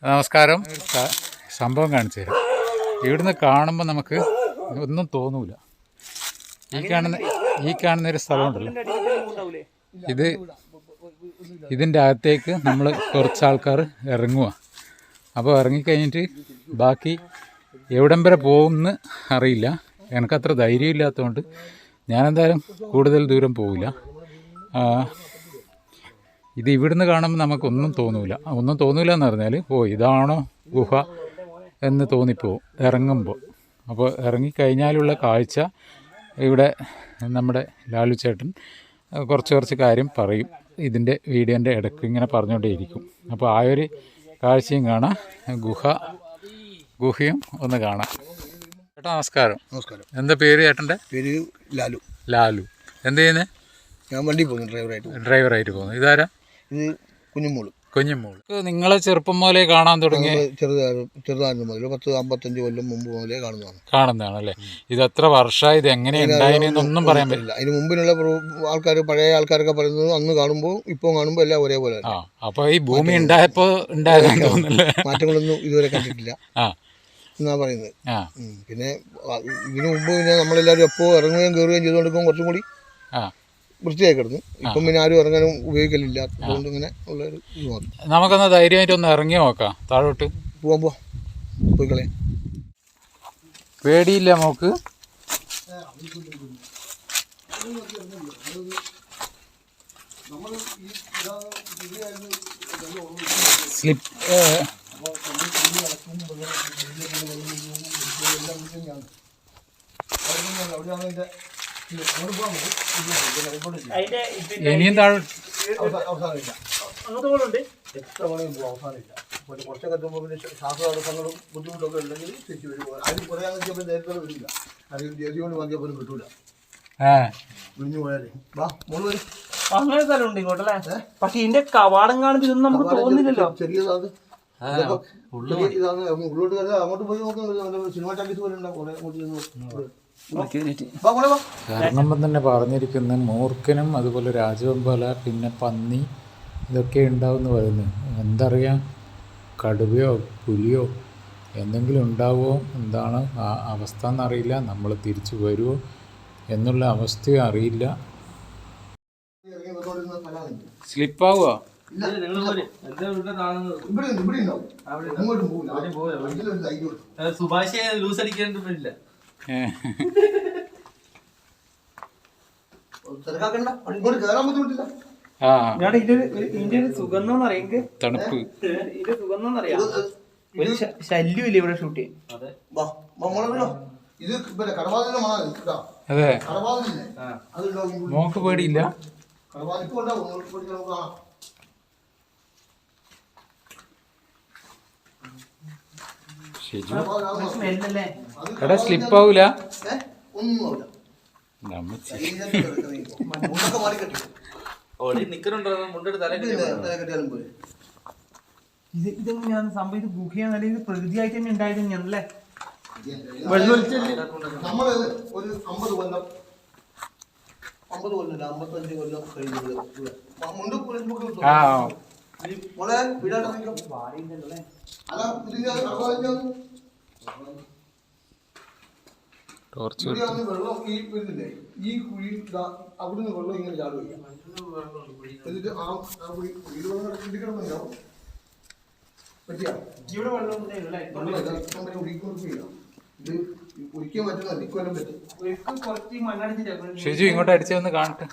നമസ്കാരം. സംഭവം കാണിച്ചു തരാം. ഇവിടുന്ന് കാണുമ്പോൾ നമുക്ക് ഒന്നും തോന്നൂല. ഈ കാണുന്നൊരു സ്ഥലമുണ്ടല്ലോ, ഇതിൻ്റെ അകത്തേക്ക് നമ്മൾ കുറച്ച് ആൾക്കാർ ഇറങ്ങുക. അപ്പോൾ ഇറങ്ങിക്കഴിഞ്ഞിട്ട് ബാക്കി എവിടം വരെ പോകുമെന്ന് അറിയില്ല. എനിക്കത്ര ധൈര്യമില്ലാത്തതുകൊണ്ട് ഞാനെന്തായാലും കൂടുതൽ ദൂരം പോവില്ല. ഇത് ഇവിടുന്ന് കാണുമ്പോൾ നമുക്കൊന്നും തോന്നൂല. ഒന്നും തോന്നൂല എന്ന് പറഞ്ഞാൽ ഇതാണോ ഗുഹ എന്ന് തോന്നിപ്പോവും ഇറങ്ങുമ്പോൾ. അപ്പോൾ ഇറങ്ങിക്കഴിഞ്ഞാലുള്ള കാഴ്ച ഇവിടെ നമ്മുടെ ലാലു ചേട്ടൻ കുറച്ച് കാര്യം പറയും. ഇതിൻ്റെ വീഡിയോൻ്റെ ഇടയ്ക്ക് ഇങ്ങനെ പറഞ്ഞുകൊണ്ടേയിരിക്കും. അപ്പോൾ ആ ഒരു കാഴ്ചയും കാണാം, ഗുഹയും ഒന്ന് കാണാം. ചേട്ടാ നമസ്കാരം. എന്താ പേര് ചേട്ടൻ്റെ? പേര് ലാലു. എന്ത് ചെയ്യുന്നത്? ഞാൻ വണ്ടി പോകുന്നു, ഡ്രൈവറായിട്ട് പോകുന്നു. ഇതാരാ? ഇത് കുഞ്ഞുമോള്. നിങ്ങളെ ചെറുപ്പം മുതലേ കാണാൻ തുടങ്ങി? ചെറുതായിരുന്നു മുതൽ 10-55 കൊല്ലം മുമ്പ് മുതലേ കാണുന്നതാണല്ലേ. ഇത് എത്ര വർഷമായി? ഇത് എങ്ങനെ ഉണ്ടായിരുന്നൊന്നും പറയാൻ പറ്റില്ല. അതിന് മുമ്പിലുള്ള ആൾക്കാർ, പഴയ ആൾക്കാരൊക്കെ പറയുന്നത് അന്ന് കാണുമ്പോൾ ഇപ്പോൾ കാണുമ്പോൾ എല്ലാം ഒരേപോലെ. അപ്പൊ ഈ ഭൂമി ഉണ്ടായപ്പോ ഉണ്ടായതെന്ന് തോന്നുന്നില്ലേ? മാറ്റങ്ങളൊന്നും ഇതുവരെ കണ്ടിട്ടില്ല എന്നാ പറയുന്നത്. പിന്നെ ഇതിനു മുമ്പ് പിന്നെ നമ്മളെല്ലാവരും എപ്പോൾ ഇറങ്ങുകയും കയറുകയും ചെയ്തുകൊണ്ടിരിക്കുമ്പോൾ കുറച്ചും കൂടി വൃത്തിയായി കിടന്നു. ഇപ്പം പിന്നെ ആരും ഇറങ്ങാനും ഉപയോഗിക്കലില്ല. അതുകൊണ്ട് ഇങ്ങനെ ഉള്ളൊരു ഇത് മാത്രം. നമുക്കൊന്ന് ധൈര്യമായിട്ട് ഒന്ന് ഇറങ്ങി നോക്കാം താഴോട്ട്. പോയിക്കളെ. പേടിയില്ല മോക്ക്? സ്ലിപ്പ് ഇനിയും താഴെ എത്ര വേണമെങ്കിലും പോകും, അവസാനമില്ല. കുറച്ചൊക്കെ എത്തുമ്പോൾ പിന്നെ ശ്വാസതടസ്സങ്ങളും ബുദ്ധിമുട്ടൊക്കെ ഉണ്ടെങ്കിൽ തിരിച്ചു വരും. ആരും കുറയാന്ന് വെച്ചപ്പോൾ നേരത്തെ വരില്ല. ആരും ജോലി കൊണ്ട് വാങ്ങിയാൽ പോലും കിട്ടൂല. വിളിഞ്ഞു പോയാലേ മോള് വരും. അങ്ങനെ സ്ഥലമുണ്ട് ഇങ്ങോട്ടല്ലേ. പക്ഷെ ഇതിന്റെ കവാടം കാണുമ്പോൾ ഇതൊന്നും നമുക്ക് തോന്നുന്നില്ലല്ലോ. ചെറിയതാണ്, ഇതാണ്. ഉള്ളോട്ട് കയറുക, അങ്ങോട്ട് പോയി നോക്കുന്നത് സിനിമ ടാക്കീസ് പോലെ ഉണ്ടാവും. ഇറങ്ങുമ്പം തന്നെ പറഞ്ഞിരിക്കുന്ന മൂർഖനും അതുപോലെ രാജവെമ്പാല പിന്നെ പന്നി ഇതൊക്കെ ഉണ്ടാവുമെന്ന് പറയുന്നു. എന്തറിയാം, കടുവയോ പുലിയോ എന്തെങ്കിലും ഉണ്ടാവുമോ, എന്താണ് ആ അവസ്ഥ എന്നറിയില്ല. നമ്മൾ തിരിച്ചു വരുമോ എന്നുള്ള അവസ്ഥയും അറിയില്ല. സ്ലിപ്പാവുക. സുഭാഷ് ലൂസ് അടിക്കേണ്ടി വരില്ല. ഇതിന്റെ സുഗന്ധം അറിയാം, തണുപ്പ്. ഇത് സുഗന്ധം അറിയാം. ഒരു ശല്യമില്ല ഇവിടെ ഷൂട്ട് ചെയ്യാൻ. അതെ, മോക്ക് പേടിയില്ല? എടാ സ്ലിപ്പാവൂല? ഇതെങ്ങനെയാണ് സംഭവം? ഇത് ഗുഹയാണ്, ഇത് പ്രകൃതിയായിട്ട് തന്നെ ഉണ്ടായത് തന്നെയാണല്ലേ? നമ്മള് ഒരു 50 കൊല്ലം 55 കൊല്ലം കഴിഞ്ഞത് വെള്ളം ഈ വരുന്നില്ലേ, ഈ കുഴി അവിടുന്ന് വെള്ളം ഇങ്ങനെ ചാടുക. എന്നിട്ട് ആ കുഴിയിൽ വെള്ളം കിട്ടിക്കിടന്നുണ്ടാവും. പറ്റിയ ഇവിടെ വെള്ളം ഇത് ഒരിക്കലും പറ്റുന്ന നിൽക്കാനും പറ്റും. കുറച്ച് മണ്ണടിച്ചിട്ട് ഷിജു ഇങ്ങോട്ട് അടിച്ചൊന്ന് കാണട്ടെ.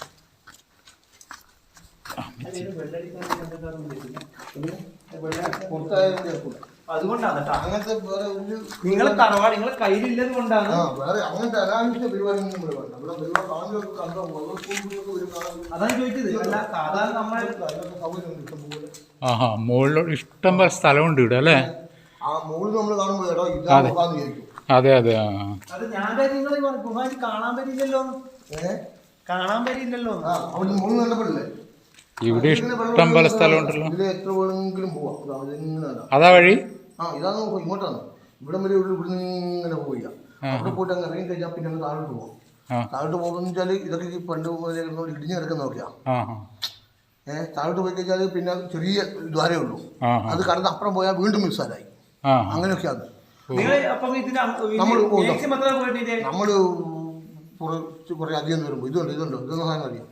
അതുകൊണ്ടാണ് അങ്ങനത്തെ വേറെ ഒരു നിങ്ങളെ തറവാട് നിങ്ങളെ കയ്യിലില്ലത് കൊണ്ടാണ്. വേറെ അങ്ങനത്തെ അനാവശ്യ പരിപാടിയൊന്നും ഇവിടെ വേണ്ട. അതാണ് ചോദിച്ചത്. അല്ല സാധാരണ നമ്മളെ മുകളിലോട്ട് ഇഷ്ടം പോലെ സ്ഥലമുണ്ട് ഇവിടെ അല്ലേ? ആ മുകളിൽ നമ്മൾ കാണുമ്പോൾ വിചാരിക്കും. അതെ അത് ഞാൻ നിങ്ങൾ ഗുഹായിട്ട് കാണാൻ പറ്റില്ലല്ലോ. കാണാൻ പറ്റില്ലല്ലോ. അവിടെ മുകളിൽ കണ്ടപ്പോഴല്ലേ ഇവിടെ ഇഷ്ടം പോലെ സ്ഥലമുണ്ടല്ലോ. ഇതിൽ എത്ര വേണമെങ്കിലും പോവാം. അതാ വഴി. ഇതാണ് ഇങ്ങോട്ടാണ്. ഇവിടെ വരെ ഇവിടുന്ന് ഇങ്ങനെ പോയില്ല. അവിടെ പോയിട്ട് അങ്ങ് ഇറങ്ങി കഴിഞ്ഞാൽ പിന്നെ അങ്ങ് താഴോട്ട് പോവാം. താഴോട്ട് പോകുന്ന വെച്ചാൽ ഇതൊക്കെ ഈ പണ്ട് ഇടിഞ്ഞു കിടക്കുന്ന നോക്കിയാ താഴോട്ട് പോയി കഴിഞ്ഞാൽ പിന്നെ ചെറിയ ദ്വാരമേ ഉള്ളൂ. ആ അത് കടന്ന് അപ്പുറം പോയാൽ വീണ്ടും മിസ്സാലായി. ആ അങ്ങനെയൊക്കെയാണ് നിങ്ങൾ അപ്പം ഇതിന് നമ്മൾ maximum എത്ര പോയിട്ടില്ലേ? നമ്മൾ കുറേ അധികം വരുമ്പോൾ ഇതുണ്ട് ഇതൊന്നും സാധനം അറിയാം.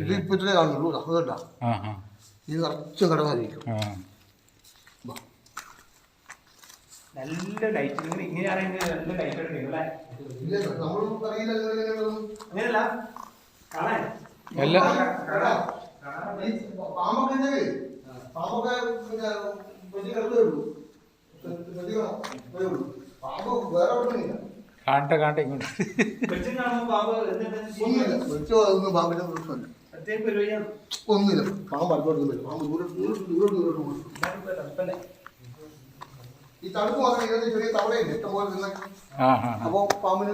ഇത് ഇപ്പം ഇത്രേ കാണുന്നുള്ളൂ. അതുകൊണ്ടാ ഇത് നിറച്ചും കടവായിരിക്കും. നല്ല ലൈറ്റ് നിങ്ങൾ ഇങ്ങനെയാണെങ്കിൽ നല്ല ലൈറ്റ് എടുക്കും അല്ലേ? അങ്ങനെയല്ല കാണാൻ പാമ്പൊക്കെ പാമ്പ് വേറെ ഒന്നുമില്ല. കാണട്ടെ ഇങ്ങോട്ട് വെളിച്ചം കാണുമ്പോൾ പാമ്പ് ഒന്നുമില്ല. വെളിച്ചം പാമ്പിന്റെ പ്രശ്നമില്ല. പ്രത്യേക പരിപാടിയാണ്. ഒന്നുമില്ല. പാമ്പ് അടുത്തോട്ട് പാമ്പ് ദൂരോട്ട് പോകും. ഈ തണുപ്പ് മാത്രം ഇതിന്റെ ചെറിയ തവളയില്ലേ ഇഷ്ടംപോലെ തിന്നെ. അപ്പൊ പാമ്പിന്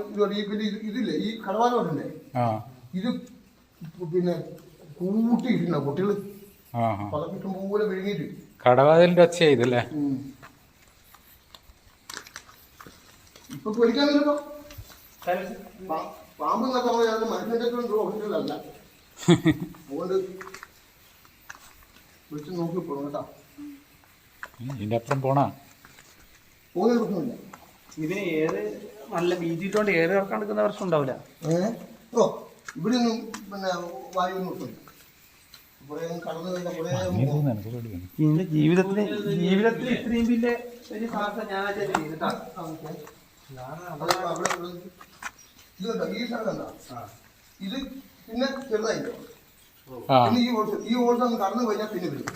ഇതില്ലേ ഈ കടവാലോട്ടല്ലേ ഇത് പിന്നെ കൂട്ടിയിട്ടുണ്ടാവും കുട്ടികള് പതൊക്കെ ഇഷ്ടംപോലെ വിഴുങ്ങിയിട്ട്. കടവാതിലിന്റെ ഒച്ച ചെയ്തല്ലേ? ഇപ്പൊ പേടിക്കാനില്ലപ്പോ. പാമ്പ് എന്നൊക്കെ നമ്മൾ മനുഷ്യന്റെ ഒറിജിനലല്ല. അതുകൊണ്ട് വിളിച്ച് നോക്കി പോകണം കേട്ടോ. ഇതിന്റെ അപ്പുറം പോണ പോകുന്ന പ്രശ്നമില്ല. ഇതിന് ഏത് നല്ല വീതിയിട്ടോണ്ട് ഏത് ഇറക്കാൻ എടുക്കുന്ന പ്രശ്നം ഉണ്ടാവില്ല. ഓ ഇവിടെ ഒന്നും പിന്നെ വായു ഒന്നും ഒട്ടുമില്ല. കടന്നു കഴിഞ്ഞാൽ എന്റെ ജീവിതത്തിൽ ഇത്രയും വലിയ ഒരു സാധനം ഞാൻ ചെയ്തിട്ടാ. ഇതുണ്ടോ ഈ സ്ഥലം എന്താ ഇത് പിന്നെ ചെറുതായിട്ടോ. പിന്നെ ഈ ഓൾസ് അങ്ങ് കടന്നു കഴിഞ്ഞാൽ പിന്നെ വരും.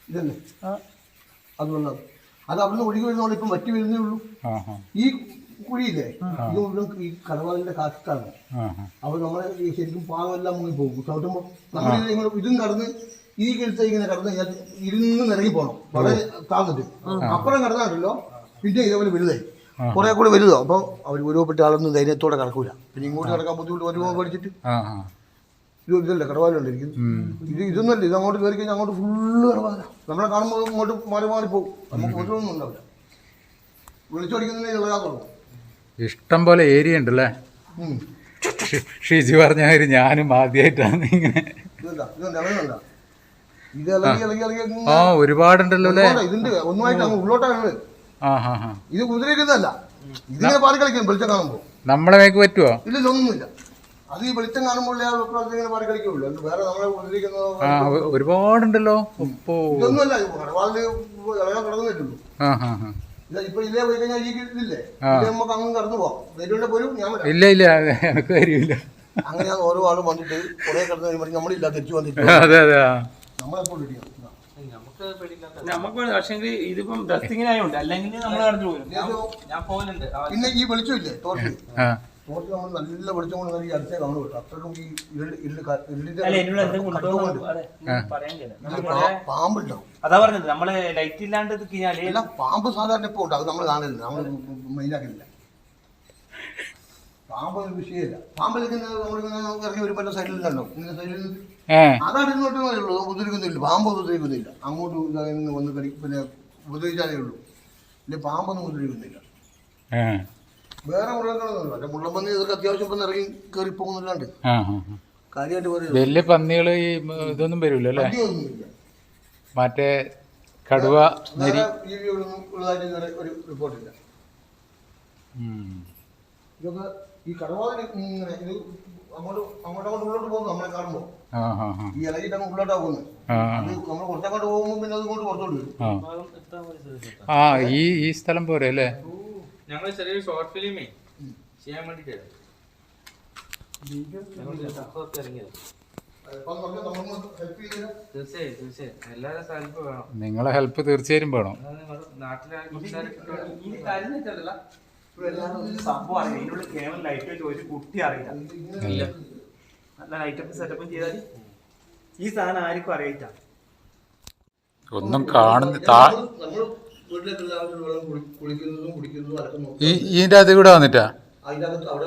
ഇതല്ലേ അത് വന്നത് അത് അവിടുന്ന് ഒഴുകി വരുന്നോണ്ട് ഇപ്പം വറ്റി വരുന്നേ ഉള്ളൂ. ഈ കുഴിയില്ലേ ഇത് മുഴുവൻ ഈ കടവാളിന്റെ കാറ്റാണ്. അപ്പൊ നമ്മളെ ശരിക്കും പാവമെല്ലാം മുങ്ങി പോകും ചവിട്ടുമ്പോൾ. നമ്മൾ ഇതും കടന്ന് ഈ കെടുത്ത് ഇങ്ങനെ കടന്ന് കഴിഞ്ഞാൽ ഇരുന്ന് നിറങ്ങി പോകണം. വളരെ താന്നിട്ട് അപ്പുറം കടന്നാണല്ലോ പിന്നെ ഇതേപോലെ വലുതായി കുറെ കൂടെ വലുതോ. അപ്പൊ അവർ ഒരുപെട്ട ആളൊന്നും ധൈര്യത്തോടെ കിടക്കൂല. പിന്നെ ഇങ്ങോട്ട് കിടക്കാൻ ബുദ്ധിമുട്ട് വരുമോ പഠിച്ചിട്ട് ഇതല്ലേ കടവാലുണ്ടിരിക്കുന്നു. ഇതൊന്നല്ല ഇത് അങ്ങോട്ട് കയറി കഴിഞ്ഞാൽ അങ്ങോട്ട് ഫുള്ള് കടവാല. നമ്മളെ കാണുമ്പോൾ ഇങ്ങോട്ട് മാറി പോകും. നമുക്ക് ഒന്നും ഉണ്ടാവില്ല. വിളിച്ചോടിക്കുന്നതിന് ഇളകാത്തുള്ളൂ. ഇഷ്ടം പോലെ ഏരിയ ഉണ്ടല്ലേ? ഷിജി പറഞ്ഞ മാതിരി ഞാനും ആദ്യമായിട്ടാണ് ഇങ്ങനെ. ഒരുപാടുണ്ടല്ലോ അല്ലേ? ഇതിന്റെ ഒന്നുമായിട്ട് അങ്ങ് ഉള്ളോട്ടാണ്. ഇത് കുതിരയ്ക്കുന്നതല്ല. ഇതിനെ പാറി കളിക്കും വെളിച്ചം കാണുമ്പോൾ. നമ്മളെ മേക്ക് പറ്റുമോ? ഇല്ല ഒന്നുമില്ല. അത് ഈ വെളിച്ചം കാണുമ്പോൾ ഇങ്ങനെ പാറി കളിക്കുള്ളൂ. വേറെ നമ്മളെ കുതിരയ്ക്കുന്നത് ഒരുപാടുണ്ടല്ലോ. ഇതൊന്നുമല്ല. കടവാളില് ഇളകാൻ കിടന്നിട്ടുള്ളൂ. ഇപ്പൊ ഇല്ലേ പോയി കഴിഞ്ഞാൽ ഈ ഇതില്ലേ നമുക്ക് അങ്ങ് കടന്നു പോവാം. വരുവിന്റെ പോലും ഞാൻ ഇല്ല എനക്ക് കാര്യമില്ല. അങ്ങനെയാണ് ഓരോ ആളും വന്നിട്ട് കുറെ കിടന്നു കഴിയുമ്പോൾ നമ്മളില്ല തിരിച്ചു വന്നിട്ട് നമ്മളെപ്പോൾ ഇടിയാണ്. നമുക്ക് പക്ഷേ ഇതിപ്പം ഡസ്റ്റിങ്ങിനായോണ്ട് അല്ലെങ്കിൽ നമ്മൾ കടന്നു പോലും. ഞാൻ പോകുന്നുണ്ട്. പിന്നെ ഈ വെളിച്ചമില്ലേ ടോർച്ച് നമ്മൾ നല്ല വെളിച്ചം കൊണ്ട് ഈ അടുത്തേ കാണും കേട്ടോ. അത്രക്കും ഈ പാമ്പുണ്ടാവും. അതാ പറഞ്ഞത് നമ്മള് ലൈറ്റ് ഇല്ലാണ്ട് എല്ലാം പാമ്പ് സാധാരണ ഇപ്പൊ ഉണ്ട്. അത് നമ്മൾ കാണുന്നില്ല. നമ്മൾ മെയിനാക്കുന്നില്ല. പാമ്പ് ഒരു വിഷയമില്ല. പാമ്പിലേക്ക് നമ്മളിങ്ങനെ ഇറങ്ങി ഒരു പല സൈഡിലുണ്ടല്ലോ. ഇങ്ങനെ സൈഡിൽ അതാണ് ഇങ്ങോട്ട് ഉള്ളൂ. ഉപദ്രവിക്കുന്നില്ല. പാമ്പ് ഉപദ്രവിക്കുന്നില്ല. അങ്ങോട്ട് വന്ന് പിന്നെ ഉപദ്രവിച്ചാലേ ഉള്ളൂ. ഇല്ല പാമ്പൊന്നും ഉപദ്രവിക്കുന്നില്ല. വേറെ മൃഗങ്ങളൊന്നും മുള്ളപ്പന്നി ഇതൊക്കെ അത്യാവശ്യം ഇപ്പം ഇറങ്ങി കയറി പോകുന്നില്ലാണ്ട് കാര്യമായിട്ട് പറയും. വലിയ പന്നികള് ഇതൊന്നും വരൂല അല്ലേ? മറ്റേ കടുവ ജീവികളൊന്നും ഉള്ളതായിട്ട് ഒരു റിപ്പോർട്ടില്ല. ഇതൊക്കെ ഈ കടവാതിൽ ഇങ്ങനെ ഇത് അങ്ങോട്ട് ഉള്ളോട്ട് പോകുന്നു. നമ്മളെ കാണുമ്പോൾ ഈ ഇലകിട്ട് അങ്ങ് ഉള്ളോട്ടാ പോകുന്നത്. അത് നമ്മൾ കുറച്ചങ്ങോട്ട് പോകുമ്പോൾ പിന്നെ അതുകൊണ്ട് പുറത്തോട്ട് വരും. ഈ സ്ഥലം പോരെ അല്ലേ? ഞങ്ങൾ ചെറിയൊരു ഷോർട്ട് ഫിലിമേ ചെയ്യാൻ വേണ്ടിട്ട് തീർച്ചയായും എല്ലാവരും ഹെൽപ്പ് വേണം. നിങ്ങളെ ഹെൽപ്പ് തീർച്ചയായും വേണം. നാട്ടിലെ സംഭവം അറിയാം. ഇതിനുള്ള കേവലം ലൈറ്റ് വെച്ച് ഒരു കുട്ടി അറിയില്ല. നല്ല ലൈറ്റപ്പ് സെറ്റപ്പും ചെയ്താൽ ഈ സാധനം ആർക്കും അറിയില്ല. ഒന്നും കാണുന്ന ഇതിന്റെ അത് കൂടെ വന്നിട്ടാ അതിന്റെ അകത്ത് അവിടെ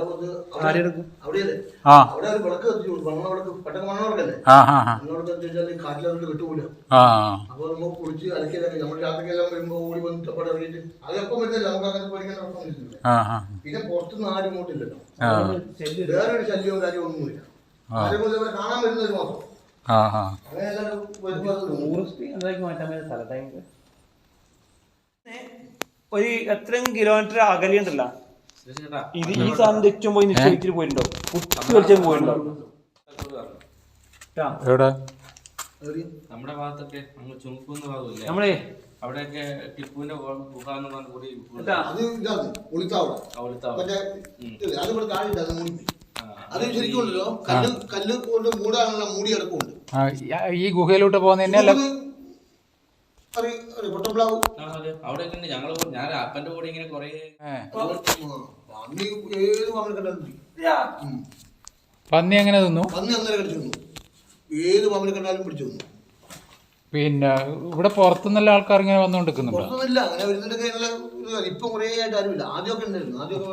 അവിടെയല്ലേ ആ അവിടെ ഒരു വിളക്ക് കത്തിച്ചു മണ്ണവിളക്ക് പെട്ടെന്ന് മണ്ണവിളക്കല്ലേ ആ ആ മണ്ണവിളക്ക് കത്തിച്ചാൽ കാറ്റിലത് കിട്ടൂല. ആ അപ്പൊ നമുക്ക് കുളിച്ച് അലക്കിയതൊക്കെ നമ്മൾ രാത്രിക്കെല്ലാം വരുമ്പോ ഓടി വന്ന് അവിടെ ഇറങ്ങിയിട്ട് അതെപ്പം വരുന്നില്ല നമുക്ക് അങ്ങനെ പഠിക്കാൻ ഉറപ്പൊന്നുമില്ല. പിന്നെ പുറത്തുനിന്ന് ആരും ഇങ്ങോട്ടില്ലല്ലോ, വേറൊരു ശല്യവും കാര്യവും ഒന്നുമില്ല. ആരും കൊണ്ട് ഇവിടെ കാണാൻ വരുന്നവര് മാത്രം അങ്ങനെ എല്ലാവരും ഒരു എത്രയും കിലോമീറ്റർ അകലെയുണ്ടല്ലോ ഇത് ഈ സാധനം തെറ്റും പോയി നിശ്ചയിച്ചിട്ട് പോയിട്ടുണ്ടോ, കുത്തി വലിച്ചും പോയിട്ടുണ്ടോ? എവിടെ നമ്മുടെ ഭാഗത്തൊക്കെ അങ്ങ് ചുമക്കുന്ന ഭാഗമില്ലേ നമ്മളെ അവിടെയൊക്കെ ടിപ്പുവിന്റെ ഗുഹ എന്ന് പറഞ്ഞ കൂടി അത് ഇതാണ് ഒളിത്താവളം. മറ്റേ അത് ഇവിടെ താഴെ അത് മൂടി അത് ശരിക്കും ഉണ്ടല്ലോ കല്ല് കൊണ്ട് മൂടാനുള്ള മൂടി കിടക്കുന്നുണ്ട്. ഈ ഗുഹയിലോട്ട് പോകുന്നതന്നെയല്ല പൊട്ടപ്ലാവ് അവിടെയൊക്കെ ഞങ്ങള് ഞാൻ അപ്പന്റെ കൂടെ ഇങ്ങനെ കൊറേ ഏത് പാമ്പിനെ കണ്ടാലും പന്നി എങ്ങനെ തിന്നു? പന്നി അന്നേരം കടിച്ചു തിന്നു, ഏത് പാമ്പിനെ കണ്ടാലും പിടിച്ചു തിന്നു. പിന്നെ ഇവിടെ പുറത്തുനിന്നുള്ള ആൾക്കാർ ഇങ്ങനെ വന്നുകൊണ്ടിരിക്കുന്നുണ്ടോ? പുറത്തൊന്നുമില്ല, അങ്ങനെ വരുന്നതിന്റെ ഇപ്പം കുറേ ആയിട്ട് ആരുമില്ല. ആദ്യമൊക്കെ ഉണ്ടായിരുന്നു, ആദ്യമൊക്കെ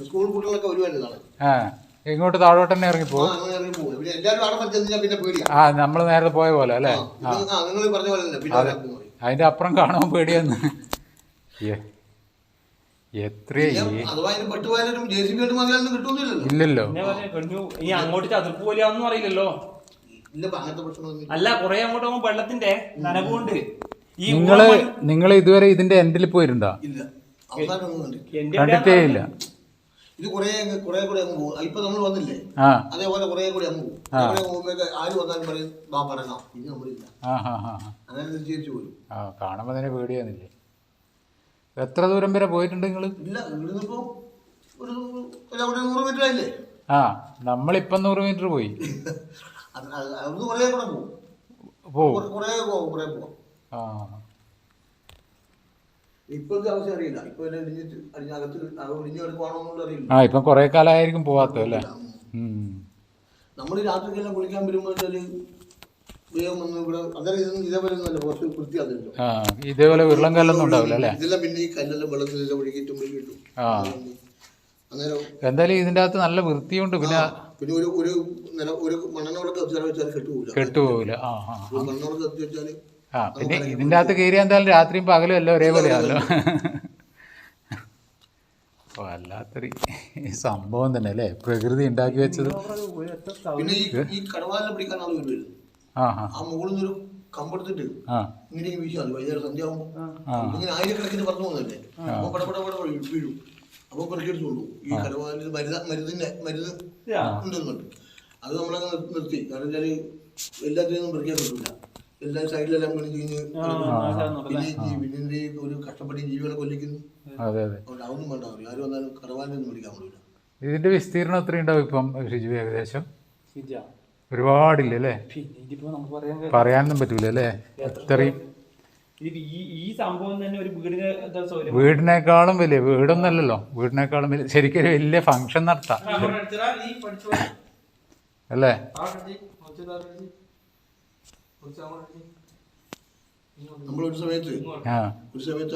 സ്കൂൾ കുട്ടികളൊക്കെ വരുവായിരുന്നു നാളെ ഇങ്ങോട്ട് താഴോട്ട് തന്നെ ഇറങ്ങിപ്പോകും. പിന്നെ എല്ലാവരും അവിടെ പറ്റിയാൽ പിന്നെ പേടിയാ. നമ്മള് നേരത്തെ പോയ പോലെ അല്ലേ? നിങ്ങൾ പറഞ്ഞ പോലെ തന്നെ പിന്നെ അതിന്റെ അപ്പുറം കാണുമ്പോൾ പേടിയാന്ന്. അഥവാ അതിന് പെട്ടുപോയാലും JCB ആയിട്ട് മതിയാലും കിട്ടുന്നില്ലല്ലോ. ഇല്ലല്ലോ, ഇനി അങ്ങോട്ട് ചതുപ്പ് പോലെയാണെന്നും അറിയില്ലല്ലോ. ഇല്ല അങ്ങനത്തെ പ്രശ്നമൊന്നും അല്ല, കുറെ അങ്ങോട്ട് പോകുമ്പോ വെള്ളത്തിന്റെ നനവുകൊണ്ട് നിങ്ങൾ ഇതുവരെ ഇതിന്റെ എൻഡിൽ പോയിട്ടുണ്ടോ? ഇല്ല, അവസാനം ഒന്നും കണ്ടില്ല, കണ്ടിട്ടേ ഇല്ല. ഇത് കുറെ കൂടെ അങ്ങ് പോകും. ഇപ്പൊ നമ്മൾ വന്നില്ലേ, അതേപോലെ കുറെ കൂടി അങ്ങ് പോകും. പോകുമ്പോഴേക്ക് ആര് വന്നാലും പറയും വാ പറഞ്ഞോ, ഇനി നമ്മളില്ല, അങ്ങനെ തിരിച്ചു പോരും. കാണുമ്പോ തന്നെ പേടിയാന്നില്ലേ? എത്ര ദൂരം വരെ പോയിട്ടുണ്ട് നിങ്ങള്? ഇല്ല, ഇവിടുന്നിപ്പോ ഒരു 100 മീറ്റർ ആയില്ലേ? നമ്മളിപ്പം 100 മീറ്റർ പോയി. അവിടുന്ന് കുറെ കൂടെ പോകും, കുറെ പോകും. ഇപ്പോഴത്തെ അവസ്ഥ അറിയില്ല, ഇപ്പൊ അടിഞ്ഞകത്ത് ഒളിഞ്ഞു കിടക്കുവാണോന്നുള്ള അറിയില്ല. ഇപ്പം കുറെ കാലമായിരിക്കും പോവാത്ത അല്ലേ? നമ്മൾ രാത്രിക്കെല്ലാം കുളിക്കാൻ വരുമ്പോഴത്തേല് വേഗം വന്ന് ഇവിടെ അങ്ങനെ ഇതൊന്നും ഇതേപോലെ ഒന്നുമല്ല, കുറച്ച് വൃത്തിയാകുമല്ലോ. ഇതേപോലെ ഉരുളം കല്ലൊന്നും ഉണ്ടാവില്ല അല്ലേ? ഇതെല്ലാം പിന്നെ ഈ കല്ലെല്ലാം വെള്ളത്തിലെല്ലാം ഒഴുകിയിട്ടും അന്നേരം എന്തായാലും ഇതിന്റെ അകത്ത് നല്ല വൃത്തിയുണ്ട്. പിന്നെ ഒരു മണ്ണെണ്ണോടൊക്കെ വെച്ചാൽ കെട്ടുപോകില്ല. മണ്ണെണ്ണോടൊക്കെ കത്തി വെച്ചാല് പിന്നെ ഇതിന്റെ അകത്ത് കയറി എന്തായാലും രാത്രിയും പകലും എല്ലാം ഒരേപോലെയാണല്ലോ. വല്ലാത്തൊരു സംഭവം തന്നെ അല്ലേ, പ്രകൃതി ഉണ്ടാക്കി വെച്ചത്. പിന്നെ ഈ കടവാലിനെ പിടിക്കാൻ ആൾ വരുമല്ലോ, ആ മുകളിൽ നിന്നൊരു കമ്പെടുത്തിട്ട് ഇങ്ങനെ വീശാണ് വൈകുന്നേരം സന്ധ്യയാകുമ്പോ. ഇങ്ങനെ ആയിരക്കണക്കിന് പറഞ്ഞു പോകുന്നല്ലേ, അപ്പൊ പടപട വീഴും. അപ്പൊ പെറുക്കിയെടുത്തോളൂ. ഈ കടവാലിന് മരുന്ന് ഉണ്ടെന്നുണ്ട്, അത് നമ്മളങ്ങ് നിർത്തി. കാരണം വെച്ചാല് എല്ലാത്തിനും പെറുക്കിയാൽ കിട്ടില്ല, എല്ലാ സൈഡിലെല്ലാം കഴിഞ്ഞ് പിന്നെ ഒരു കഷ്ടപ്പെട്ട് ജീവികളെ കൊല്ലിക്കുന്നു. അതൊന്നും വേണ്ട, ആരും വന്നാലും കടവാലിനൊന്നും പിടിക്കാൻ പറ്റില്ല. ഇതിന്റെ വിസ്തീർണം എത്ര ഉണ്ടാവും ഇപ്പം ഷിജു? ഏകദേശം ഒരുപാടില്ലേ? പറയാനൊന്നും പറ്റൂല അല്ലേ? ഇത്രയും ഈ സംഭവം തന്നെ ഒരു വീടിനേക്കാളും വലിയ വീടൊന്നല്ലല്ലോ, വീടിനേക്കാളും വലിയ ശരിക്കും വലിയ ഫംഗ്ഷൻ നടത്താം അല്ലേ? നമ്മളൊരു സമയത്ത്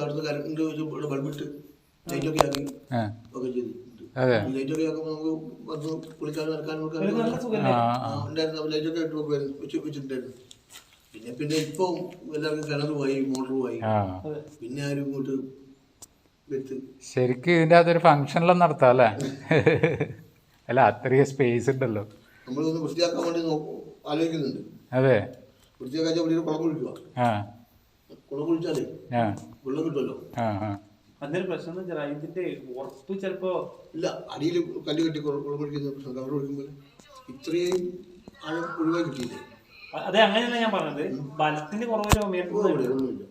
അടുത്ത കറണ്ട് ബൾബിട്ട് ലൈറ്റൊക്കെ ആക്കി ഒക്കെ ചെയ്തു. ലൈറ്റൊക്കെ ആക്കുമ്പോൾ നമുക്ക് വന്ന് കുളിക്കാനും നടക്കാനും ഉണ്ടായിരുന്നു. ലൈറ്റൊക്കെ ഇട്ട് വെച്ചിട്ടുണ്ടായിരുന്നു. പിന്നെ ഇപ്പൊ എല്ലാവർക്കും കിണർ പോയി, മോട്ടർ പോയി, പിന്നെ ആരും ഇങ്ങോട്ട് വെച്ച് ശരിക്കും ഇതിന്റെ അകത്തൊരു ഫംഗ്ഷനെല്ലാം നടത്താം അല്ലേ? അല്ല, അത്രയും സ്പേസ് ഉണ്ടല്ലോ. നമ്മളൊന്ന് വൃത്തിയാക്കാൻ വേണ്ടി ആലോചിക്കുന്നുണ്ട്. അതെ, വൃത്തിയാക്കാൻ വേണ്ടി കുളം കുഴിക്കുക. കുളം കുഴിച്ചാലേ വെള്ളം കിട്ടുമല്ലോ. അതിന്റെ പ്രശ്നം ഇതിന്റെ ഉറപ്പ് ചിലപ്പോ ഇല്ല, അടിയിൽ കല്ല് കെട്ടി കുളം കുഴിക്കുന്ന പ്രശ്നം. കവർ ഒഴിക്കുമ്പോൾ ഇത്രയും ആഴം ഒഴിവായി കിട്ടിയില്ലേ? അതെ, അങ്ങനെയല്ല ഞാൻ പറഞ്ഞത്. ബലത്തിന്റെ കുറവല്ലോ ഒന്നുമില്ല.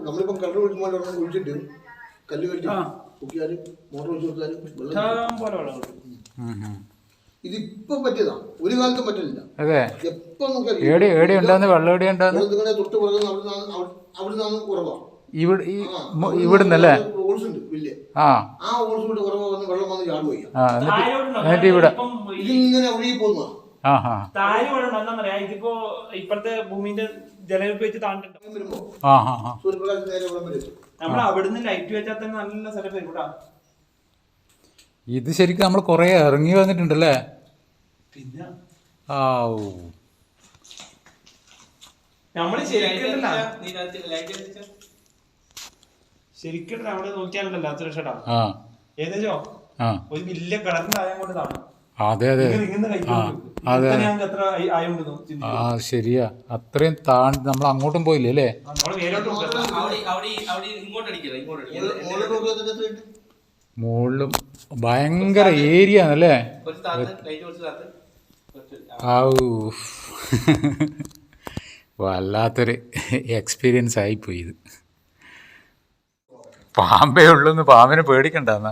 നമ്മളിപ്പം കല്ല് ഒഴിക്കുമ്പോൾ ഒഴിച്ചിട്ട് കല്ല് കെട്ടി പൊക്കിയാലും മോട്ടർ ഒഴിച്ചു കൊടുത്താലും വെള്ളം. ഇതിപ്പം പറ്റിയതാ, ഒരു കാലത്തും പറ്റില്ല. എപ്പം വെള്ളം തൊട്ട് പുറകുന്ന അവിടുന്ന് കുറവാ. ഇവിടുന്നല്ലേ ആ ഓൾസ് കൊണ്ട് കുറവ് വന്ന് വെള്ളം വന്ന് ചാടുപോയി. ഇതിങ്ങനെ ഒഴുകി പോകുന്ന ഇതിപ്പോ ഇപ്പോഴത്തെ ഭൂമിന്റെ ജലനിരപ്പ് വെച്ച് താണ്ടിട്ടുണ്ടോ? സൂര്യപ്രകാശം നേരെ വെള്ളം വരും. നമ്മൾ അവിടുന്ന് ലൈറ്റ് വെച്ചാൽ തന്നെ നല്ല സെറ്റപ്പ് ആയിരിക്കും. ഇത് ശരിക്കും നമ്മൾ കൊറേ ഇറങ്ങി വന്നിട്ടുണ്ടല്ലേ. പിന്നെ നമ്മള് ശരിക്കും അവിടെ നോക്കിയാലുണ്ടല്ലോ അത്ര രക്ഷട്ടാ. ഏകദേശം ഒരു വലിയ കിടക്കുന്ന ആയം കൊണ്ടതാണ്. അതെ അതെ അതെ ശരിയാ. അത്രയും നമ്മൾ അങ്ങോട്ടും പോയില്ലേ അല്ലേ. മുകളിലും ഭയങ്കര ഏരിയ ആണല്ലേ. വല്ലാത്തൊരു എക്സ്പീരിയൻസ് ആയിപ്പോയി ഇത്. പാമ്പേ ഉള്ളൂന്ന് പാമ്പിനെ പേടിക്കണ്ടെന്നാ.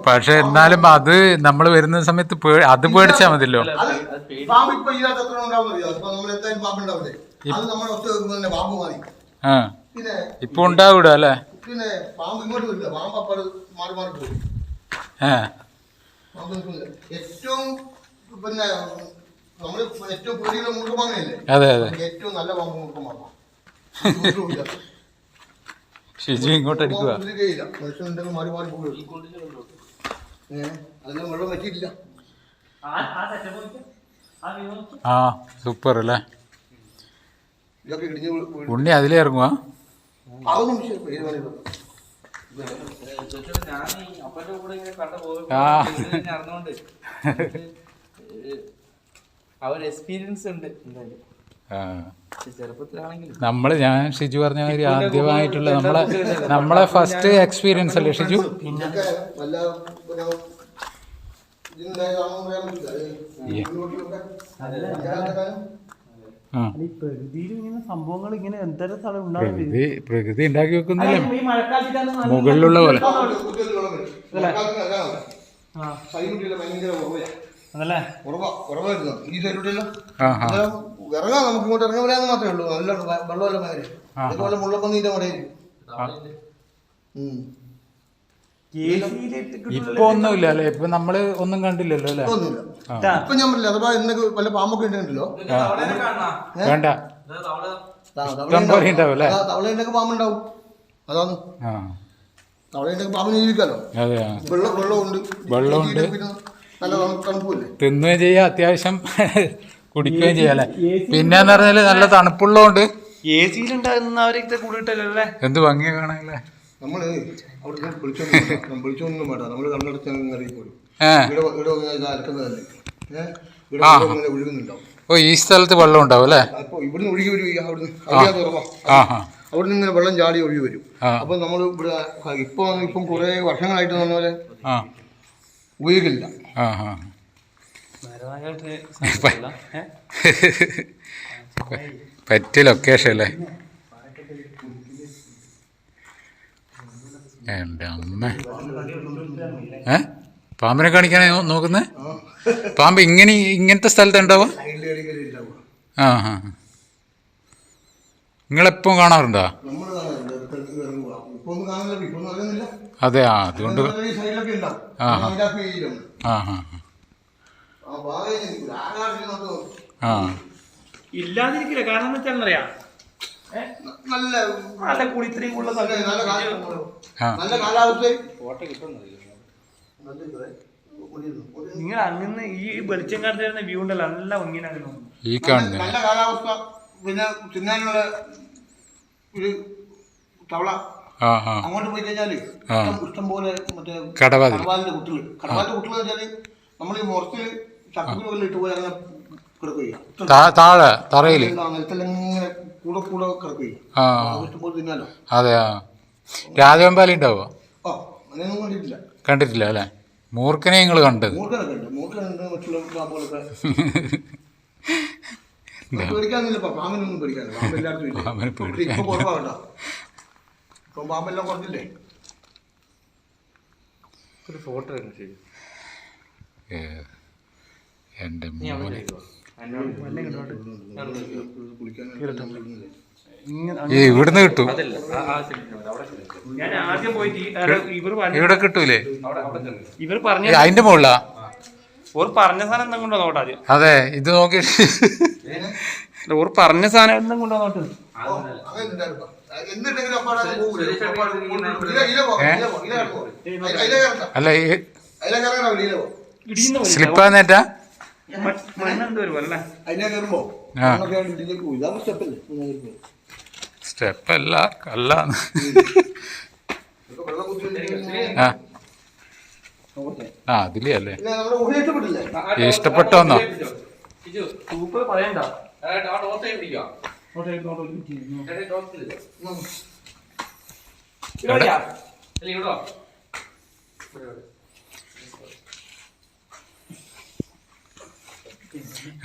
പക്ഷെ എന്നാലും അത് നമ്മൾ വരുന്ന സമയത്ത് അത് പേടിച്ചാ മതിയല്ലോ. ഇപ്പൊ ഉണ്ടാവൂട അല്ലേ. അതെ അതെ ഷിജു ഇങ്ങോട്ട് അടിക്കുക. ആ സൂപ്പർ അല്ലേ. ഉണ്ണി അതിലേ ഇറങ്ങുവാ. എക്സ്പീരിയൻസ് ഉണ്ട് ഞാൻ ഷിജു പറഞ്ഞ മാതിരി ആദ്യമായിട്ടുള്ള നമ്മളെ ഫസ്റ്റ് എക്സ്പീരിയൻസ് അല്ലേ ഷിജു. പ്രകൃതി ഉണ്ടാക്കി വെക്കുന്നില്ല മുകളിലുള്ള പോലെ. ഇറങ്ങാം, നമുക്ക് ഇങ്ങോട്ട് ഇറങ്ങാൻ വരാന്ന് മാത്രമേ ഉള്ളൂ. നല്ല വെള്ളമല്ല മേലെ, അതുപോലെ മുള്ളപ്പന്നീന്റെ മടയിൽ. ഇപ്പൊ ഒന്നുമില്ല അല്ലെ. ഇപ്പൊ നമ്മള് ഒന്നും കണ്ടില്ലല്ലോ അല്ലെ. ഒന്നുമില്ല ഇപ്പൊ ഞാൻ പറഞ്ഞില്ല. അഥവാ ഇന്നൊക്കെ വല്ല പാമ്പൊക്കെ ഉണ്ടല്ലോ വേണ്ട തവളയുണ്ടൊക്കെ പാമ്പുണ്ടാവും. അതാണ് തവളയുണ്ടൊക്കെ പാമ്പിന് ജീവിക്കാലോ. വെള്ളമുണ്ട്, നല്ല തണുപ്പല്ലേ. തിന്നുകയും ചെയ്യാം, അത്യാവശ്യം കുടിക്കുകയും ചെയ്യാല്ലേ. പിന്നെന്ന് പറഞ്ഞാല് നല്ല തണുപ്പുള്ളതുകൊണ്ട് എന്ത് ഭംഗിയാ കാണാനല്ലേ. നമ്മള് അവിടെ വിളിച്ചൊന്നും വേണ്ട, നമ്മള് കണ്ണടച്ചോലും അലക്കുന്നതല്ലേ. ഒഴുകുന്നുണ്ടാവും. ഓ ഈ സ്ഥലത്ത് വെള്ളം ഉണ്ടാവും അല്ലേ. അപ്പൊ ഇവിടുന്ന് ഒഴുകി വരും. അവിടെ നിന്ന് ഇങ്ങനെ വെള്ളം ചാടി ഒഴുകി വരും. അപ്പൊ നമ്മൾ ഇവിടെ ഇപ്പം കുറെ വർഷങ്ങളായിട്ട് പറഞ്ഞ പോലെ ഉപയോഗിക്കില്ല. പറ്റിയ ലൊക്കേഷൻ അല്ലേ. എൻ്റെ അമ്മ പാമ്പിനെ കാണിക്കാനാ നോക്കുന്നത്. പാമ്പ് ഇങ്ങനത്തെ സ്ഥലത്ത് ഉണ്ടാവുക. നിങ്ങളെപ്പം കാണാറുണ്ടോ? അതെ അതുകൊണ്ട് ഇല്ലാതിരിക്കില്ല. കാരണം എന്ന് വെച്ചാൽ അറിയാം, നല്ല കുളിത്രയും ഉള്ള നല്ല കാലാവസ്ഥ. നിങ്ങൾ അങ്ങനെ ഈ വെളിച്ചം കാലത്ത് വരുന്ന വ്യൂ ഉണ്ടല്ലോ, നല്ല ഭംഗിയാണ് ഈ കാണുന്നത്. നല്ല കാലാവസ്ഥ. പിന്നെ തിന്നാനുള്ള ഒരു തവള അങ്ങോട്ട് പോയി കഴിഞ്ഞാല് ഇഷ്ടം പോലെ മറ്റേ കടവാലിന്റെ കുട്ടികൾ. കടവാലിന്റെ കുട്ടികൾ വെച്ചാല് നമ്മൾ ഈ മുറത്തില് ചക്കക്കുരുവെല്ലാം ഇട്ട് പോയി അങ്ങനെ കിടക്കുകയും താഴെ തറയില് നിലത്തെല്ലാം ഇങ്ങനെ കൂടെ കൂടെ കിടക്കുകയും ഇഷ്ടം പോലെ തിന്നാലോ. അതെ രാജവെമ്പാലി ഉണ്ടാവോ? അങ്ങനെയൊന്നും കണ്ടിട്ടില്ല. കണ്ടിട്ടില്ല അല്ലേ. മൂർഖനെ നിങ്ങൾ കണ്ടത്? മൂർഖനൊക്കെ ഉണ്ട്. മൂർഖനുണ്ട്, മറ്റുള്ള പാമ്പുകളൊക്കെ പേടിക്കാന്നില്ല. പാമ്പിനൊന്നും പേടിക്കാനില്ല. പാമ്പ് എല്ലായിടത്തും ഇല്ല. ഇപ്പൊ കുറവാകണ്ട. ഇപ്പൊ പാമ്പെല്ലാം കുറഞ്ഞില്ലേ. ഒരു ഫോട്ടോ എൻ്റെ മോനെ ഇവിടുന്ന് കിട്ടും. ഞാൻ ആദ്യം പോയിട്ട് ഇവിടെ കിട്ടൂലേ? ഇവർ പറഞ്ഞ അതിന്റെ മുകളിലാ പറഞ്ഞ സാധനം എന്തെങ്കിലും നോട്ടാ. അതെ ഇത് നോക്കി ഓർ പറഞ്ഞ സാധനം എന്തും കൊണ്ടുവന്നോട്ട് അല്ല സ്ലിപ്പാന്നേറ്റാ മണ്ണെന്ത് വരും അല്ലേ സ്റ്റെപ്പല്ല കല്ലാന്ന് ആ അതിലേ അല്ലേ ഇഷ്ടപ്പെട്ടോന്നോ സൂപ്പ് പറയണ്ട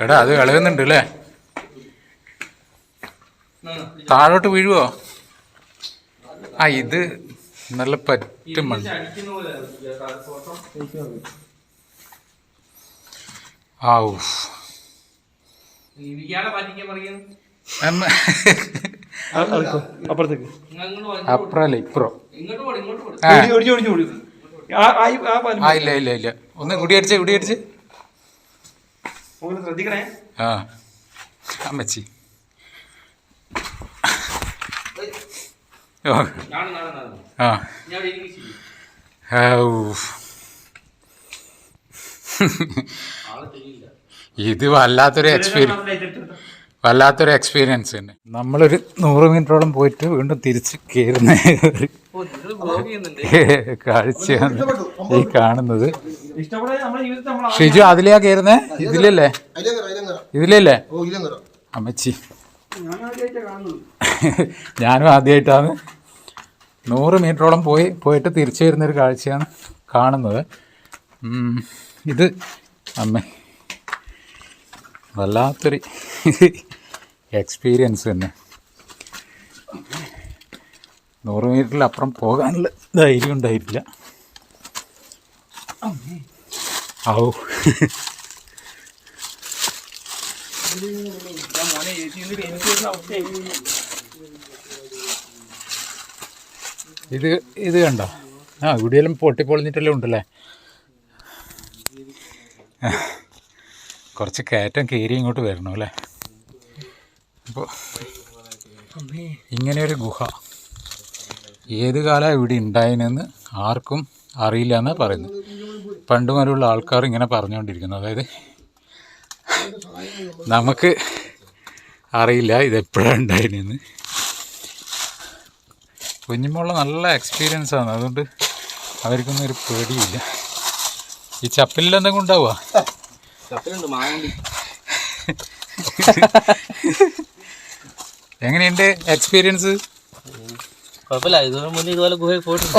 എടാ അത് ഇളകുന്നുണ്ട് അല്ലേ താഴോട്ട് വീഴുവോ ആ ഇത് നല്ല പറ്റും മണ്ണ് ആവൂ അപ്പുറത്തേക്ക് അപ്പുറല്ലേ ഇപ്പുറം ആ ഇല്ല ഇല്ല ഇല്ല ഒന്ന് കുടിയടിച്ച് ശ്രദ്ധിക്കണേ ആ അമ്മച്ചി ആ ഇത് വല്ലാത്തൊരു എക്സ്പീരിയൻസ് തന്നെ. നമ്മളൊരു 100 മീറ്ററോളം പോയിട്ട് വീണ്ടും തിരിച്ച് കയറുന്ന കാഴ്ചയാണ് ഈ കാണുന്നത്. ഷിജു അതിലെയാ കയറുന്നേ? ഇതിലല്ലേ അമ്മച്ചി? ഞാനും ആദ്യമായിട്ടാണ് 100 മീറ്ററോളം പോയിട്ട് തിരിച്ചു വരുന്നൊരു കാഴ്ചയാണ് കാണുന്നത്. ഇത് അമ്മ വല്ലാത്തൊരു എക്സ്പീരിയൻസ് തന്നെ. 100 മീറ്ററിലപ്പുറം പോകാനുള്ള ധൈര്യം ഉണ്ടായിട്ടില്ല. ഔ ഇത് കണ്ടോ? ആ ഇവിടെയെല്ലാം പൊട്ടിപ്പൊളിഞ്ഞിട്ടെല്ലാം ഉണ്ടല്ലേ. കുറച്ച് കയറ്റം കയറി ഇങ്ങോട്ട് വരണം അല്ലേ. അപ്പോൾ ഇങ്ങനെയൊരു ഗുഹ ഏത് കാലമാണ് ഇവിടെ ഉണ്ടായതെന്ന് ആർക്കും അറിയില്ല എന്നാണ് പറയുന്നത്. പണ്ട് മുതലുള്ള ആൾക്കാർ ഇങ്ങനെ പറഞ്ഞുകൊണ്ടിരിക്കുന്നു. അതായത് നമുക്ക് അറിയില്ല ഇതെപ്പോഴാണ് ഉണ്ടായതെന്ന്. കുഞ്ഞുമുള്ള നല്ല എക്സ്പീരിയൻസ് ആണ്, അതുകൊണ്ട് അവർക്കൊന്നും ഒരു പേടിയില്ല. ഈ ചപ്പലിൽ എന്തെങ്കിലും ഉണ്ടാവുക? എങ്ങനെയുണ്ട് എക്സ്പീരിയൻസ്?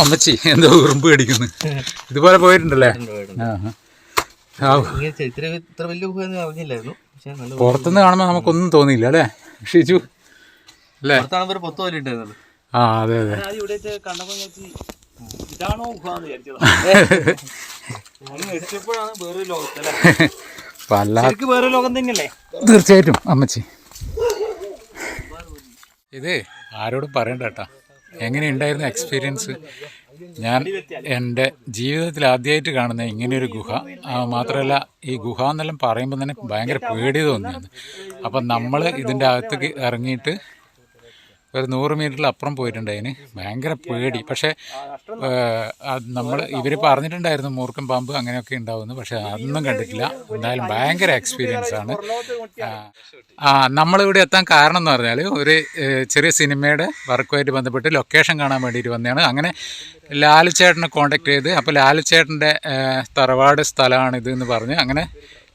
അമ്മച്ചി എന്തോ ഉറുമ്പ് കടിക്കുന്നു. ഇതുപോലെ പോയിട്ടുണ്ടല്ലേ? പുറത്തുനിന്ന് കാണുമ്പോൾ നമുക്കൊന്നും തോന്നിയില്ല അല്ലേ ഷിജു? അല്ലേ? ആ അതെ അതെ. തീർച്ചയായിട്ടും അമ്മച്ചി. ഇത് ആരോടും പറയണ്ട കേട്ടോ. എങ്ങനെയുണ്ടായിരുന്നു എക്സ്പീരിയൻസ്? ഞാൻ എൻ്റെ ജീവിതത്തിൽ ആദ്യമായിട്ട് കാണുന്ന ഇങ്ങനെയൊരു ഗുഹ. മാത്രമല്ല ഈ ഗുഹ എന്നെല്ലാം പറയുമ്പോൾ തന്നെ ഭയങ്കര പേടി തോന്നിയാണ്. അപ്പം നമ്മൾ ഇതിൻ്റെ അകത്തേക്ക് ഇറങ്ങിയിട്ട് ഒരു 100 മീറ്ററിൽ അപ്പുറം പോയിട്ടുണ്ടായിന്. ഭയങ്കര പേടി. പക്ഷേ ഇവർ പറഞ്ഞിട്ടുണ്ടായിരുന്നു മൂർഖൻ പാമ്പ് അങ്ങനെയൊക്കെ ഉണ്ടാവുമെന്ന്. പക്ഷെ അതൊന്നും കണ്ടിട്ടില്ല. എന്തായാലും ഭയങ്കര എക്സ്പീരിയൻസ് ആണ്. നമ്മളിവിടെ എത്താൻ കാരണം എന്ന് പറഞ്ഞാൽ ഒരു ചെറിയ സിനിമയുടെ വർക്കുമായിട്ട് ബന്ധപ്പെട്ട് ലൊക്കേഷൻ കാണാൻ വേണ്ടിയിട്ട് വന്നതാണ്. അങ്ങനെ ലാലുച്ചേട്ടനെ കോൺടാക്ട് ചെയ്ത്, അപ്പോൾ ലാലുച്ചേട്ടൻ്റെ തറവാട് സ്ഥലമാണിത് എന്ന് പറഞ്ഞ് അങ്ങനെ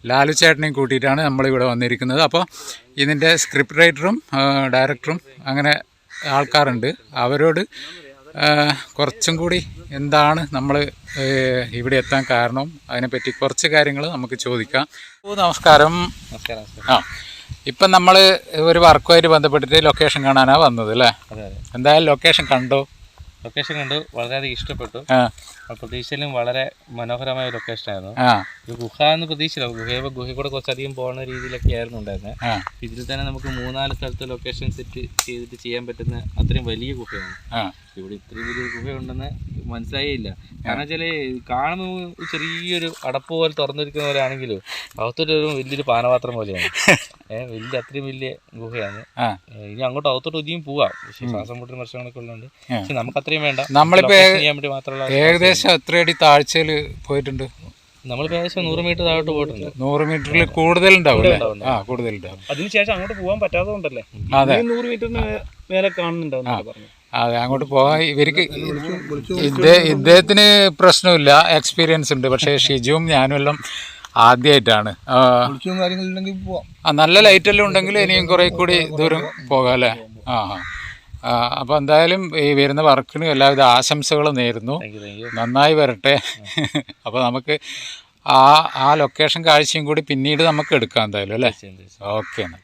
ലാലുച്ചേട്ടനെയും കൂട്ടിയിട്ടാണ് നമ്മളിവിടെ വന്നിരിക്കുന്നത്. അപ്പോൾ ഇതിൻ്റെ സ്ക്രിപ്റ്റ് റൈറ്ററും ഡയറക്ടറും അങ്ങനെ ആൾക്കാരുണ്ട്. അവരോട് കുറച്ചും കൂടി എന്താണ് നമ്മൾ ഇവിടെ എത്താൻ കാരണം അതിനെപ്പറ്റി കുറച്ച് കാര്യങ്ങൾ നമുക്ക് ചോദിക്കാം. നമസ്കാരം. ആ ഇപ്പം നമ്മൾ ഒരു വർക്കുമായിട്ട് ബന്ധപ്പെട്ടിട്ട് ലൊക്കേഷൻ കാണാനാണ് വന്നത് അല്ലേ? എന്തായാലും ലൊക്കേഷൻ കണ്ടു, വളരെയധികം ഇഷ്ടപ്പെട്ടു. പ്രതീക്ഷയിലും വളരെ മനോഹരമായ ലൊക്കേഷൻ ആയിരുന്നു. ഒരു ഗുഹ എന്ന് പ്രതീക്ഷയില്ല. ഗുഹയിൽ കൂടെ കുറച്ചധികം പോകുന്ന രീതിയിലൊക്കെ ആയിരുന്നു ഉണ്ടായിരുന്നത്. ഇതിൽ തന്നെ നമുക്ക് 3-4 സ്ഥലത്ത് ലൊക്കേഷൻ സെറ്റ് ചെയ്തിട്ട് ചെയ്യാൻ പറ്റുന്ന അത്രയും വലിയ ഗുഹയാണ്. ഇവിടെ ഇത്രയും വലിയ ഗുഹയുണ്ടെന്ന് മനസ്സിലായില്ല. കാരണം വെച്ചാൽ കാണുമ്പോൾ ചെറിയൊരു അടപ്പ് പോലെ തുറന്നിരിക്കുന്ന പോലെ ആണെങ്കിലും അകത്തൊരു വലിയൊരു പാനപാത്രം പോലെയാണ്. വലിയ അത്രയും വലിയ ഗുഹയാണ്. ഇനി അങ്ങോട്ട് അകത്തോട്ട് ഒതുങ്ങിയും പോവാം, പക്ഷേ ശ്വാസം മുട്ടിന് പ്രശ്നങ്ങളൊക്കെ ഉള്ളതുകൊണ്ട്. പക്ഷെ നമുക്ക് അത്രയും വേണ്ട. നമ്മളിപ്പോ ചെയ്യാൻ വേണ്ടി മാത്രമുള്ള ഏകദേശം എത്ര അടി താഴ്ചയിൽ പോയിട്ടുണ്ട്? നമ്മളിപ്പോൾ ഏകദേശം 100 മീറ്റർ താഴോട്ട് പോയിട്ടുണ്ട്. 100 മീറ്ററിൽ കൂടുതലുണ്ടാവും. കൂടുതലുണ്ടാവും. അതിനുശേഷം അങ്ങോട്ട് പോകാൻ പറ്റാത്തതുകൊണ്ടല്ലേ 100 മീറ്ററിന് മേലെ കാണുന്നുണ്ടാവും പറഞ്ഞു. അതെ, അങ്ങോട്ട് പോകാൻ ഇവർക്ക് ഇദ്ദേഹത്തിന് പ്രശ്നമില്ല, എക്സ്പീരിയൻസ് ഉണ്ട്. പക്ഷേ ഷിജുവും ഞാനും എല്ലാം ആദ്യമായിട്ടാണ്. നല്ല ലൈറ്റെല്ലാം ഉണ്ടെങ്കിൽ ഇനിയും കുറേ കൂടി ദൂരം പോകാം അല്ലേ? അപ്പോൾ എന്തായാലും ഈ വരുന്ന വർക്കിന് എല്ലാവിധ ആശംസകളും നേരുന്നു. നന്നായി വരട്ടെ. അപ്പോൾ നമുക്ക് ആ ലൊക്കേഷൻ കാഴ്ചയും കൂടി പിന്നീട് നമുക്ക് എടുക്കാം എന്തായാലും അല്ലേ? ഓക്കെ എന്നാൽ.